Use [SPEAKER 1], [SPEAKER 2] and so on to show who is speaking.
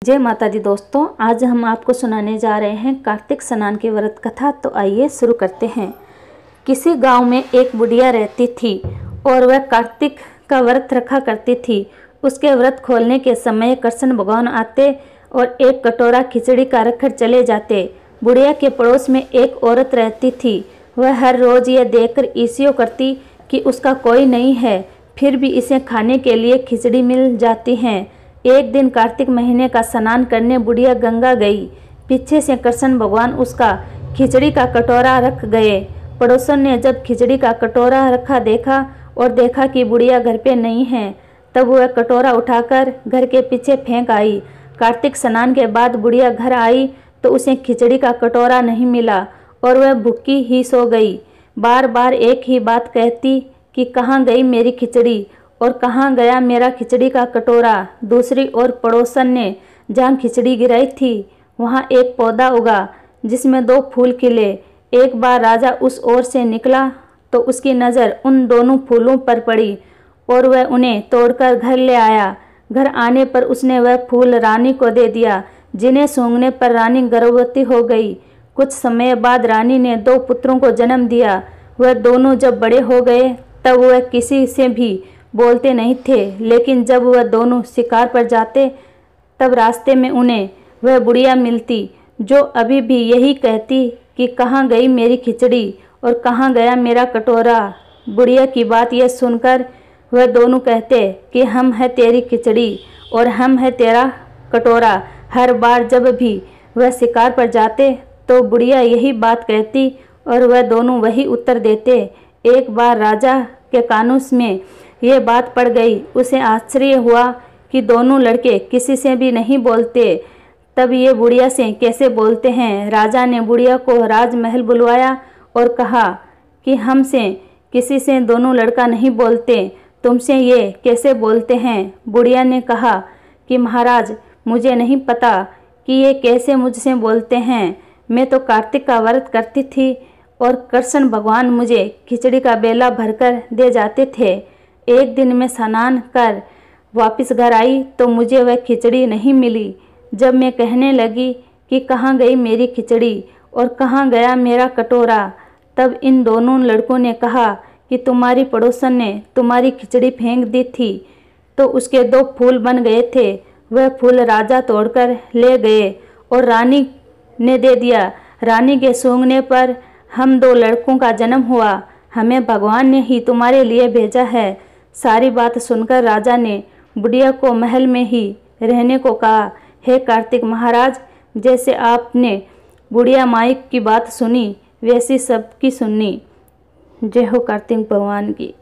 [SPEAKER 1] जय माता दी दोस्तों, आज हम आपको सुनाने जा रहे हैं कार्तिक स्नान की व्रत कथा। तो आइए शुरू करते हैं। किसी गांव में एक बुढ़िया रहती थी और वह कार्तिक का व्रत रखा करती थी। उसके व्रत खोलने के समय कृष्ण भगवान आते और एक कटोरा खिचड़ी का रखकर चले जाते। बुढ़िया के पड़ोस में एक औरत रहती थी। वह हर रोज यह देखकर ईर्ष्या करती कि उसका कोई नहीं है, फिर भी इसे खाने के लिए खिचड़ी मिल जाती है। एक दिन कार्तिक महीने का स्नान करने बुढ़िया गंगा गई। पीछे से कृष्ण भगवान उसका खिचड़ी का कटोरा रख गए। पड़ोसन ने जब खिचड़ी का कटोरा रखा देखा और देखा कि बुढ़िया घर पे नहीं है, तब वह कटोरा उठाकर घर के पीछे फेंक आई। कार्तिक स्नान के बाद बुढ़िया घर आई तो उसे खिचड़ी का कटोरा नहीं मिला और वह भूखी ही सो गई। बार बार एक ही बात कहती कि कहाँ गई मेरी खिचड़ी और कहाँ गया मेरा खिचड़ी का कटोरा। दूसरी ओर पड़ोसन ने जहाँ खिचड़ी गिराई थी वहाँ एक पौधा उगा जिसमें 2 फूल खिले। एक बार राजा उस ओर से निकला तो उसकी नज़र उन दोनों फूलों पर पड़ी और वह उन्हें तोड़कर घर ले आया। घर आने पर उसने वह फूल रानी को दे दिया, जिन्हें सूंघने पर रानी गर्भवती हो गई। कुछ समय बाद रानी ने 2 पुत्रों को जन्म दिया। वह दोनों जब बड़े हो गए तब वह किसी से भी बोलते नहीं थे, लेकिन जब वह दोनों शिकार पर जाते तब रास्ते में उन्हें वह बुढ़िया मिलती जो अभी भी यही कहती कि कहाँ गई मेरी खिचड़ी और कहाँ गया मेरा कटोरा। बुढ़िया की बात यह सुनकर वह दोनों कहते कि हम है तेरी खिचड़ी और हम है तेरा कटोरा। हर बार जब भी वह शिकार पर जाते तो बुढ़िया यही बात कहती और वह दोनों वही उत्तर देते। एक बार राजा के कानों में यह बात पड़ गई। उसे आश्चर्य हुआ कि दोनों लड़के किसी से भी नहीं बोलते, तब ये बुढ़िया से कैसे बोलते हैं। राजा ने बुढ़िया को राजमहल बुलवाया और कहा कि हमसे किसी से दोनों लड़का नहीं बोलते, तुमसे ये कैसे बोलते हैं। बुढ़िया ने कहा कि महाराज, मुझे नहीं पता कि ये कैसे मुझसे बोलते हैं। मैं तो कार्तिक का व्रत करती थी और कृष्ण भगवान मुझे खिचड़ी का बेला भरकर दे जाते थे। एक दिन मैं स्नान कर वापस घर आई तो मुझे वह खिचड़ी नहीं मिली। जब मैं कहने लगी कि कहाँ गई मेरी खिचड़ी और कहाँ गया मेरा कटोरा, तब इन दोनों लड़कों ने कहा कि तुम्हारी पड़ोसन ने तुम्हारी खिचड़ी फेंक दी थी तो उसके 2 फूल बन गए थे। वह फूल राजा तोड़कर ले गए और रानी ने दे दिया। रानी के सूंघने पर हम 2 लड़कों का जन्म हुआ। हमें भगवान ने ही तुम्हारे लिए भेजा है। सारी बात सुनकर राजा ने बुढ़िया को महल में ही रहने को कहा। हे कार्तिक महाराज, जैसे आपने बुढ़िया माई की बात सुनी वैसी सबकी सुननी। जय हो कार्तिक भगवान की।